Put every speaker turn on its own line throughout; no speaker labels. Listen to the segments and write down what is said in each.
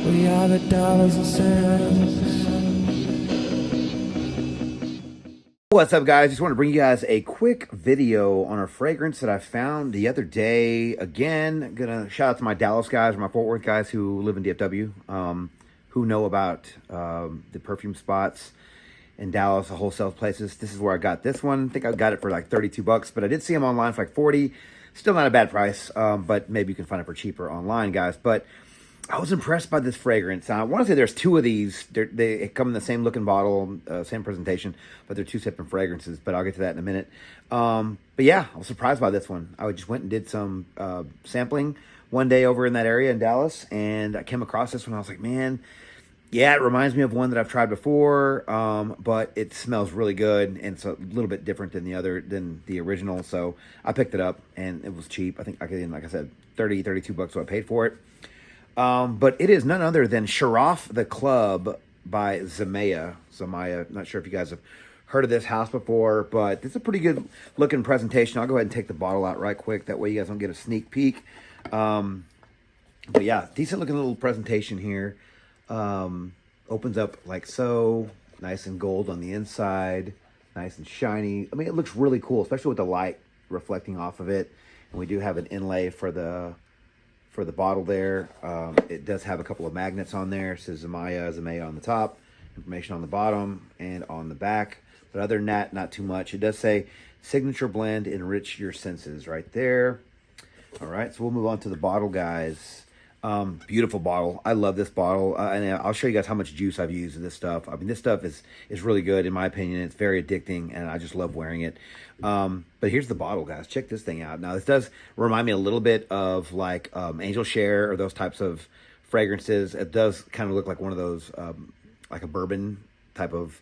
We are the dollars and cents.
What's up, guys? Just want to bring you guys a quick video on a fragrance that I found the other day. Again, gonna shout out to my Dallas guys or my Fort Worth guys who live in DFW, who know about the perfume spots in Dallas, the wholesale places. This is where I got this one. I think I got it for like 32 bucks, but I did see them online for like 40. Still not a bad price, but maybe you can find it for cheaper online, guys. But I was impressed by this fragrance. I want to say there's two of these. They come in the same looking bottle, same presentation, but they're two separate fragrances. But I'll get to that in a minute. But yeah, I was surprised by this one. I just went and did some sampling one day over in that area in Dallas, and I came across this one. I was like, man, yeah, it reminds me of one that I've tried before, but it smells really good, and it's a little bit different than the original. So I picked it up, and it was cheap. I think like I said, 32 bucks what I paid for it. But it is none other than Sharaf the Club by Zimaya. Not sure if you guys have heard of this house before, but it's a pretty good looking presentation. I'll go ahead and take the bottle out right quick. That way you guys don't get a sneak peek. But yeah, decent looking little presentation here. Opens up like so. Nice and gold on the inside. Nice and shiny. I mean, it looks really cool, especially with the light reflecting off of it. And we do have an inlay for the bottle there. It does have a couple of magnets on there. It says Zimaya on the top, information on the bottom and on the back. But other than that, not too much. It does say signature blend, enrich your senses right there. All right, so we'll move on to the bottle, guys. Beautiful bottle. I love this bottle. And I'll show you guys how much juice I've used in this stuff. I mean, this stuff is really good in my opinion. It's very addicting, and I just love wearing it. But here's the bottle, guys. Check this thing out. Now, this does remind me a little bit of like Angel Share or those types of fragrances. It does kind of look like one of those, like a bourbon type of,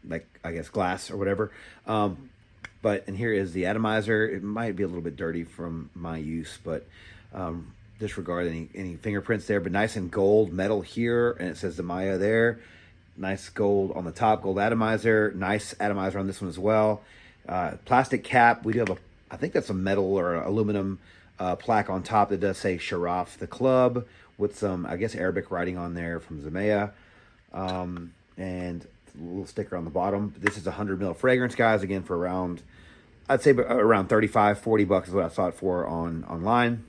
like, I guess, glass or whatever. And here is the atomizer. It might be a little bit dirty from my use, but disregard any fingerprints there. But nice and gold metal here, and it says Zimaya there. Nice gold on the top, gold atomizer. Nice atomizer on this one as well. Plastic cap. We do have I think that's a metal or aluminum plaque on top that does say Sharaf the Club with some, I guess, Arabic writing on there from Zimaya. And a little sticker on the bottom. This is a 100 ml fragrance, guys. Again, for around, I'd say around 35, 40 bucks is what I saw it for online.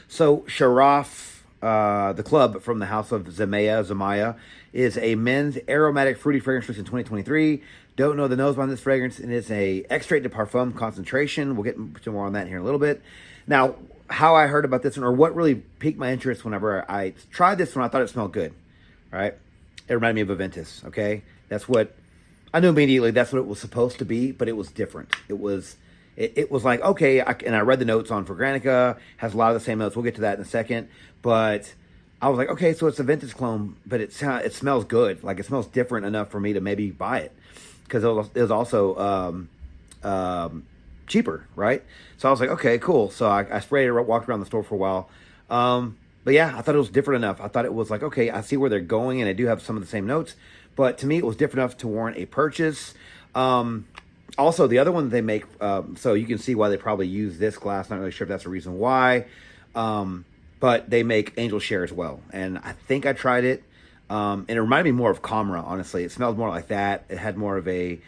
So Sharaf, the club from the house of Zimaya, is a men's aromatic fruity fragrance released in 2023. Don't know the nose behind this fragrance, and it's a extrait de parfum concentration. We'll get to more on that here in a little bit. Now, how I heard about this one, or what really piqued my interest whenever I tried this one, I thought it smelled good, right? It reminded me of Aventus, okay? That's what, I knew immediately that's what it was supposed to be, but it was different. It was like, okay, and I read the notes on Fragrantica, has a lot of the same notes. We'll get to that in a second. But I was like, okay, so it's a Aventus clone, but it smells good. Like, it smells different enough for me to maybe buy it. Because it was also cheaper, right? So I was like, okay, cool. So I sprayed it, walked around the store for a while. But yeah, I thought it was different enough. I thought it was like, okay, I see where they're going, and I do have some of the same notes. But to me, it was different enough to warrant a purchase. Also, the other one that they make, so you can see why they probably use this glass. Not really sure if that's the reason why. But they make Angel Share as well. And I think I tried it. And it reminded me more of Comra, honestly. It smelled more like that. It had more of a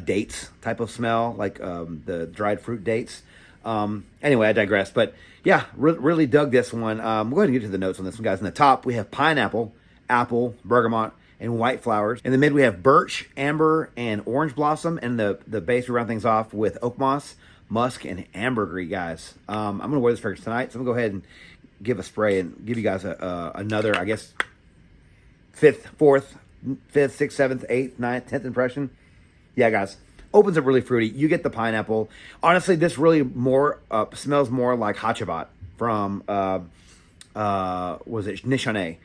dates type of smell, like the dried fruit dates. Anyway, I digress. But yeah, really dug this one. We'll go ahead and get to the notes on this one, guys. In the top, we have pineapple, apple, bergamot, and white flowers. In the mid, we have birch, amber, and orange blossom. And the base, we round things off with oak moss, musk, and ambergris, guys. I'm going to wear this fragrance tonight, so I'm going to go ahead and give a spray and give you guys another, I guess, fifth, sixth, seventh, eighth, ninth, 10th impression. Yeah, guys. Opens up really fruity. You get the pineapple. Honestly, this really smells more like Hachabat from was it Nishane?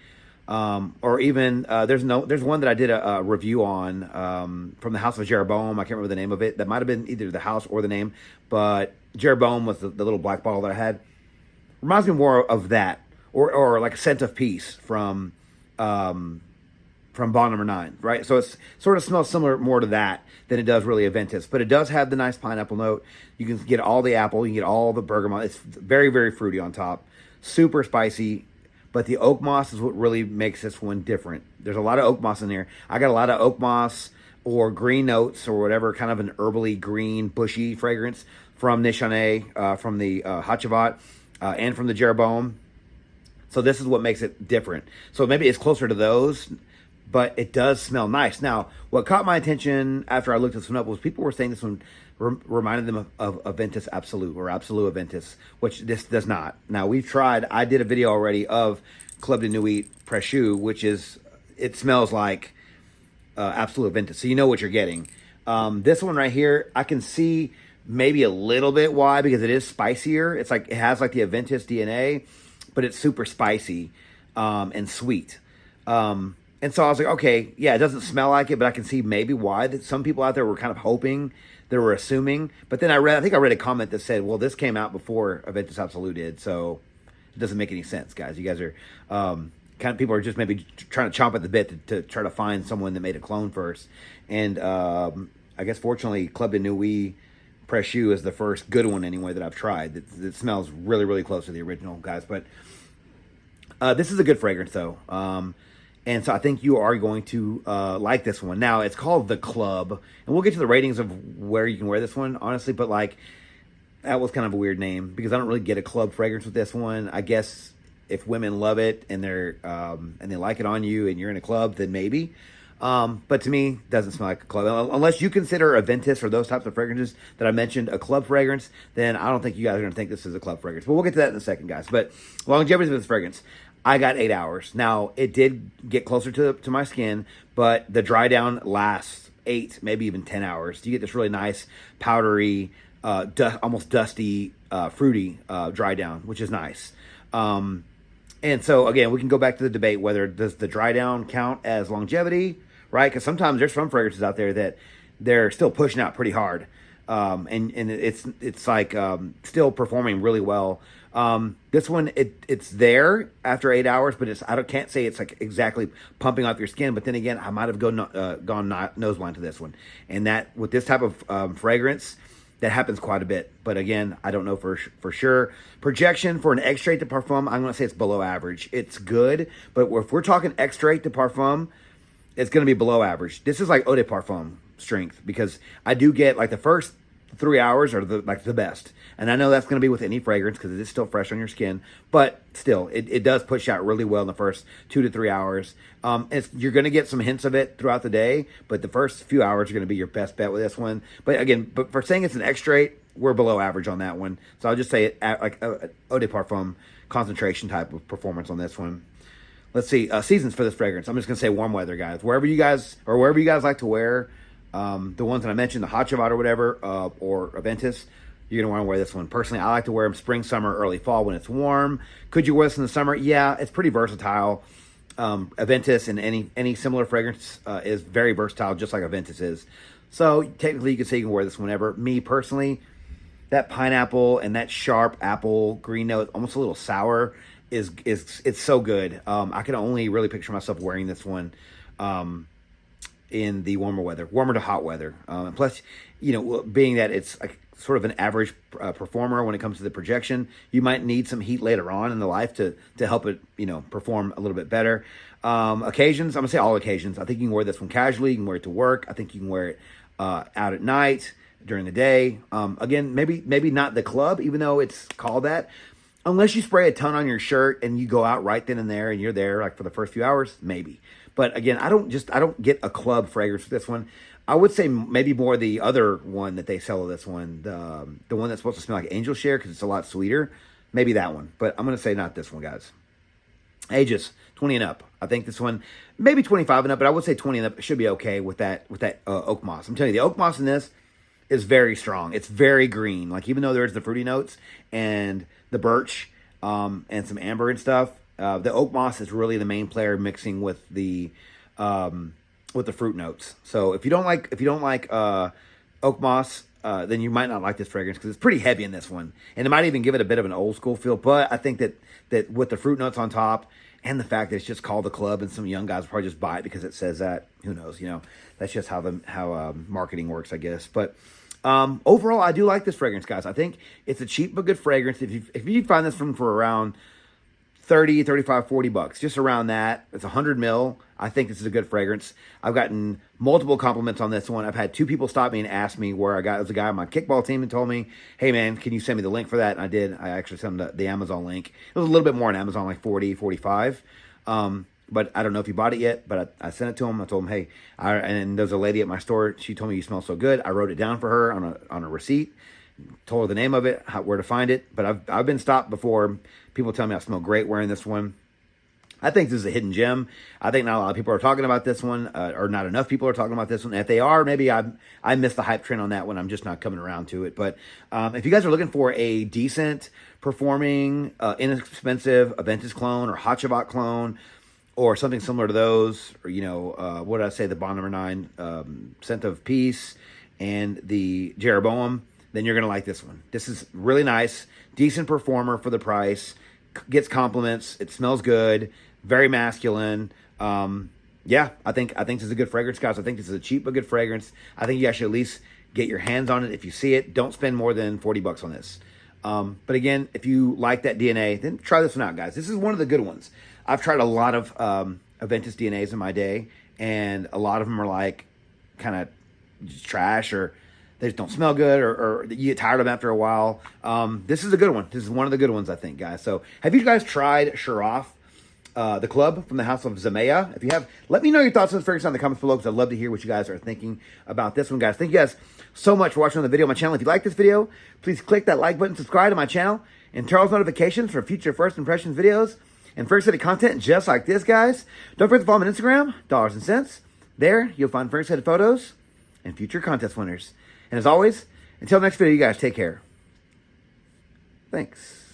Or even there's one that I did a review on from the House of Jeroboam. I can't remember the name of it. That might have been either the house or the name, but Jeroboam was the little black bottle that I had. Reminds me more of that, or like a scent of peace from bottle number 9, right? So it's sort of smells similar more to that than it does really Aventus, but it does have the nice pineapple note. You can get all the apple, you can get all the bergamot. It's very, very fruity on top, super spicy, but the oak moss is what really makes this one different. There's a lot of oak moss in there. I got a lot of oak moss or green notes or whatever, kind of an herbally green, bushy fragrance from Nishane, from the Hachivat, and from the Jeroboam. So this is what makes it different. So maybe it's closer to those, but it does smell nice. Now, what caught my attention after I looked this one up was people were saying this one reminded them of Aventus Absolute or Absolute Aventus, which this does not. Now, we've tried. I did a video already of Club de Nuit Précieux, which is, it smells like Absolute Aventus. So you know what you're getting. This one right here, I can see maybe a little bit why, because it is spicier. It's like, it has like the Aventus DNA, but it's super spicy and sweet. And so I was like, okay, yeah, it doesn't smell like it, but I can see maybe why. That some people out there were kind of hoping, they were assuming. But then I think I read a comment that said, well, this came out before Aventus Absolute did, so it doesn't make any sense, guys. You guys are kind of, people are just maybe trying to chomp at the bit to try to find someone that made a clone first. And I guess fortunately, Club de Nuit Précieux is the first good one anyway that I've tried. That smells really, really close to the original, guys. But this is a good fragrance, though. And so I think you are going to like this one. Now, it's called The Club. And we'll get to the ratings of where you can wear this one, honestly. But, like, that was kind of a weird name because I don't really get a club fragrance with this one. I guess if women love it and they like it on you and you're in a club, then maybe. But to me, it doesn't smell like a club. Unless you consider Aventus or those types of fragrances that I mentioned a club fragrance, then I don't think you guys are going to think this is a club fragrance. But we'll get to that in a second, guys. But longevity of this fragrance. I got 8 hours. Now, it did get closer to my skin, but the dry down lasts 8, maybe even 10 hours. You get this really nice, powdery, almost dusty, fruity dry down, which is nice. And so, again, we can go back to the debate whether does the dry down count as longevity, right? Because sometimes there's some fragrances out there that they're still pushing out pretty hard. And it's like still performing really well. This one, it's there after 8 hours, but can't say it's like exactly pumping off your skin. But then again, I might have gone nose blind to this one, and that with this type of fragrance, that happens quite a bit. But again, I don't know for sure. Projection for an extrait de parfum, I'm going to say it's below average. It's good, but if we're talking extrait de parfum, it's going to be below average. This is like eau de parfum strength because I do get like the first 3 hours are the best. And I know that's going to be with any fragrance because it is still fresh on your skin. But still, it does push out really well in the first 2 to 3 hours. You're going to get some hints of it throughout the day, but the first few hours are going to be your best bet with this one. But again, for saying it's an extrait, we're below average on that one. So I'll just say it like a eau de parfum concentration type of performance on this one. Let's see, seasons for this fragrance. I'm just going to say warm weather, guys. Wherever you guys like to wear the ones that I mentioned, the Hachivat or whatever, or Aventus, you're going to want to wear this one. Personally, I like to wear them spring, summer, early fall when it's warm. Could you wear this in the summer? Yeah, it's pretty versatile. Aventus and any similar fragrance is very versatile, just like Aventus is. So technically, you could say you can wear this whenever. Me, personally, that pineapple and that sharp apple green note, almost a little sour, it's so good. I can only really picture myself wearing this one in the warmer to hot weather. And plus, being that it's sort of an average performer when it comes to the projection, you might need some heat later on in the life to help it, perform a little bit better. Occasions, I'm gonna say all occasions. I think you can wear this one casually. You can wear it to work. I think you can wear it out at night, during the day. Again, maybe not the club, even though it's called that. Unless you spray a ton on your shirt and you go out right then and there and you're there like for the first few hours, maybe. But again, I don't get a club fragrance with this one. I would say maybe more the other one that they sell of this one, the one that's supposed to smell like angel share because it's a lot sweeter. Maybe that one, but I'm going to say not this one, guys. Ages 20 and up. I think this one maybe 25 and up, but I would say 20 and up should be okay with that oak moss. I'm telling you, the oak moss in this is very strong. It's very green. Like even though there's the fruity notes and the birch and some amber and stuff, the oak moss is really the main player mixing with the fruit notes. So if you don't like oak moss, then you might not like this fragrance because it's pretty heavy in this one, and it might even give it a bit of an old school feel. But I think that with the fruit notes on top and the fact that it's just called the club, and some young guys will probably just buy it because it says that. Who knows? That's just how marketing works, I guess. But overall, I do like this fragrance, guys. I think it's a cheap but good fragrance. If you find this one for around 30, 35, 40 bucks, just around that. It's 100 mil. I think this is a good fragrance. I've gotten multiple compliments on this one. I've had 2 people stop me and ask me where I got it. Was a guy on my kickball team and told me, hey man, can you send me the link for that? And I did. I actually sent him the Amazon link. It was a little bit more on Amazon, like 40, 45. But I don't know if he bought it yet, but I sent it to him. I told him, hey, and there's a lady at my store. She told me you smell so good. I wrote it down for her on a receipt, told her the name of it, where to find it. But I've been stopped before. People tell me I smell great wearing this one. I think this is a hidden gem. I think not a lot of people are talking about this one, or not enough people are talking about this one. And if they are, maybe I missed the hype train on that one. I'm just not coming around to it. But if you guys are looking for a decent performing, inexpensive Aventus clone or Hot Shabbat clone, or something similar to those, or, what did I say, the Bond Number 9, Scent of Peace, and the Jeroboam, then you're going to like this one. This is really nice, decent performer for the price, gets compliments, it smells good, very masculine. Yeah, I think this is a good fragrance, guys. I think this is a cheap but good fragrance. I think you guys should at least get your hands on it if you see it. Don't spend more than 40 bucks on this. But again, if you like that DNA, then try this one out, guys. This is one of the good ones. I've tried a lot of Aventus DNAs in my day, and a lot of them are like kind of trash, or they just don't smell good, or you get tired of them after a while. This is a good one. This is one of the good ones, I think, guys. So have you guys tried Sharaf, the club from the house of Zimaya? If you have, let me know your thoughts on this fragrance down in the comments below, because I'd love to hear what you guys are thinking about this one, guys. Thank you guys so much for watching the video on my channel. If you like this video, please click that like button, subscribe to my channel, and turn on notifications for future first impressions videos and Fragrance City content just like this, guys. Don't forget to follow me on Instagram, Dollars and Cents. There, you'll find Fragrance City photos and future contest winners. And as always, until next video, you guys take care. Thanks.